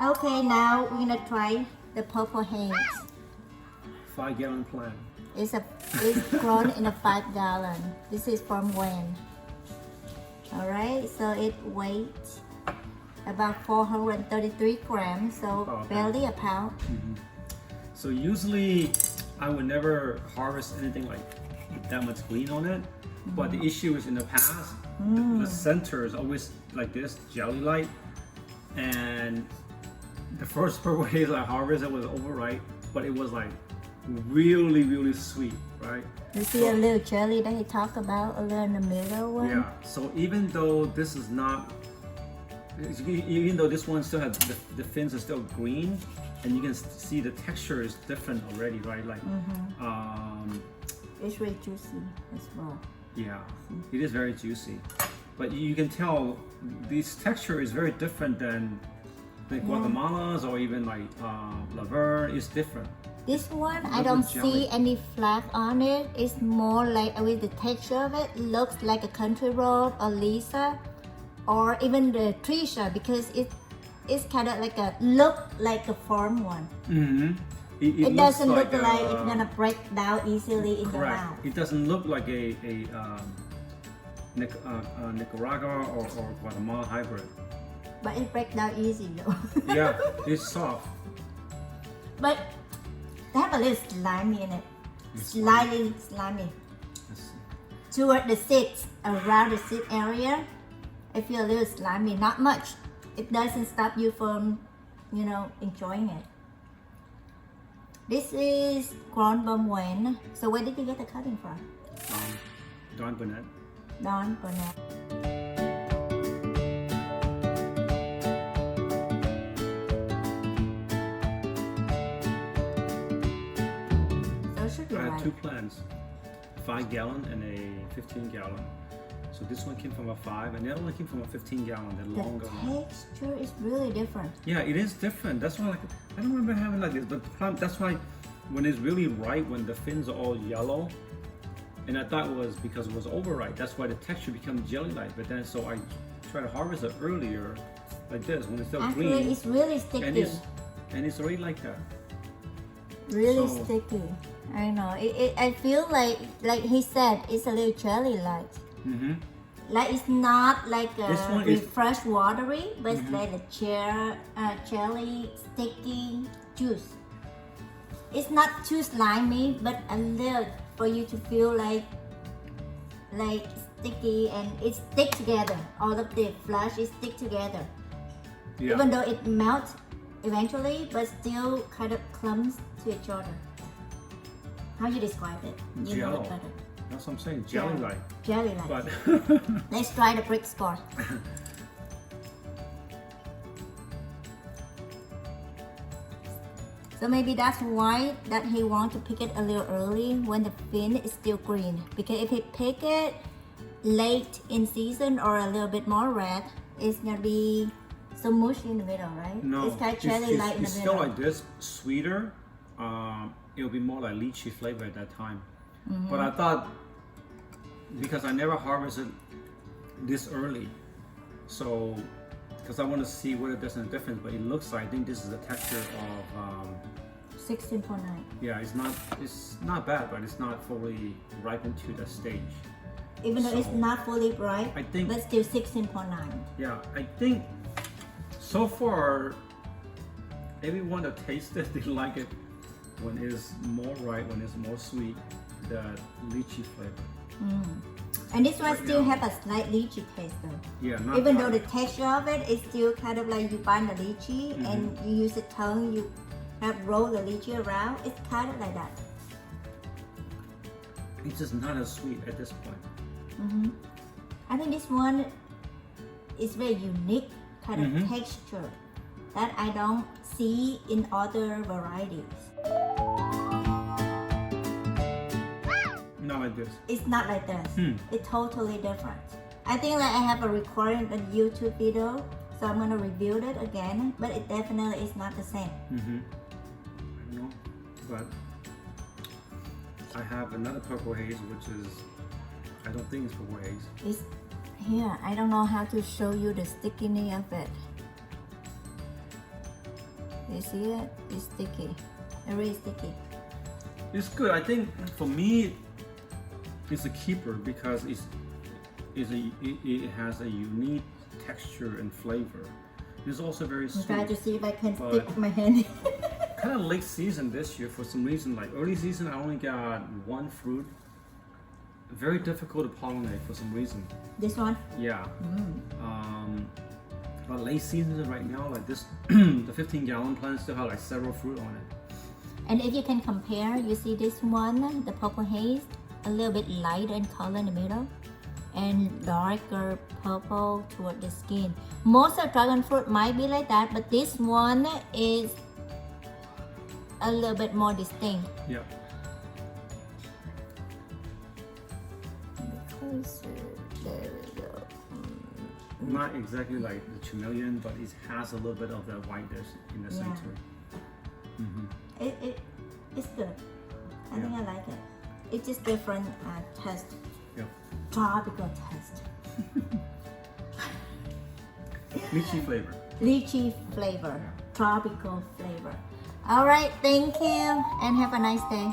Okay, now we're gonna try the purple haze. 5-gallon plant. It's grown in a 5-gallon. This is from when? All right, so it weighs about 433 grams, so Okay. barely a pound. So usually I would never harvest anything like that much green on it. But the issue is in the past, the center is always like this, jelly-like. And the first purple haze I harvested was overripe, but it was like really, really sweet, right? You see a little jelly that he talked about, a little in the middle one? Yeah, so even though this is not, even though this one still has, the fins are still green, and you can see the texture is different already, right? Like, It's really juicy as well. yeah, it is very juicy. But you can tell this texture is very different than the Guatemala's or even like Laverne is different. This one, I Look don't at jelly. see any flap on it. It's more like, with the texture of it, looks like a country road or Lisa, or even the Trisha, because it's kind of like look like a farm one. It looks doesn't look like a- it's gonna break down easily in the Correct. mouth. It doesn't look like a Nicaragua or Guatemala hybrid. But it breaks down easy though. Yeah, it's soft. But they have a little slimy in it. Slightly slimy. Toward the seeds, around the seed area, I feel a little slimy, not much. It doesn't stop you from, enjoying it. This is grown from when? So where did you get the cutting from? Don Burnett. Don Burnett. So it should be I had right. 2 plants, 5-gallon and a 15-gallon. So this one came from a 5, and the other one came from a 15-gallon, the The longer one. texture is really different. Yeah, it is different. That's why, I don't remember having like this. But that's why, when it's really ripe, when the fins are all yellow, and I thought it was because it was overripe. That's why the texture becomes jelly-like. But then, so I try to harvest it earlier, like this, when it's still Actually, green, it's really sticky. and it's already like that. Really So- sticky. I know. I feel like he said, it's a little jelly-like. Like it's not like This one is- fresh watery, but it's like a jelly sticky juice. It's not too slimy, but a little for you to feel like sticky, and it stick together. All of the flesh is stick together. Yeah. Even though it melts eventually, but still kind of clumps to each other. How you describe it? You know Gel. it better. That's what I'm saying, jelly-like. Jelly-like. But Let's try the BRIX score. So maybe that's why that he want to pick it a little early when the fin is still green. Because if he pick it late in season or a little bit more red, it's gonna be so mushy in the middle, right? no, It's kind of jelly-like in the it's middle. still like this, sweeter. It'll be more like lychee flavor at that time. But I thought, because I never harvested this early, so because I want to see whether there's a difference, but it looks like, I think this is the texture of 16.9. yeah, it's not bad, but it's not fully ripened to that stage. Even though it's So, not fully ripe, I think- but still 16.9. Yeah, I think so far everyone that tasted they like it when it's more ripe, when it's more sweet, that lychee flavor. And this one Right still now. have a slight lychee taste though. Yeah, not Even though quite. the texture of it is still kind of like you bind the lychee and you use the tongue, you have roll the lychee around. It's kind of like that. It's just not as sweet at this point. I think this one is very unique kind of texture that I don't see in other varieties. Not like this. It's not like this. It's totally different. I think that I have a recording a YouTube video, so I'm gonna review it again, but it definitely is not the same. I don't know, but I have another purple haze, which is, I don't think it's purple haze. It's here. I don't know how to show you the stickiness of it. You see it? It's sticky. Very sticky. It's good. I think for me, it's a keeper because it has a unique texture and flavor. It's also very I'm sweet. trying to see if I can But- stick my hand. Kind of late season this year for some reason. Like early season, I only got one fruit. Very difficult to pollinate for some reason. This one? Yeah. Mm. But late season right now, like this, the 15-gallon plant still have like several fruit on it. And if you can compare, you see this one, the purple haze, a little bit lighter in color in the middle, and darker purple toward the skin. Most of dragon fruit might be like that, but this one is a little bit more distinct. Yeah. Because, there we go. Not exactly like the chameleon, but it has a little bit of that whiteness in the Yeah. center. It's good. I think I like it. It's just different taste. Yeah. Tropical taste. Lychee flavor. Lychee flavor. Yeah. Tropical flavor. Alright, thank you and have a nice day.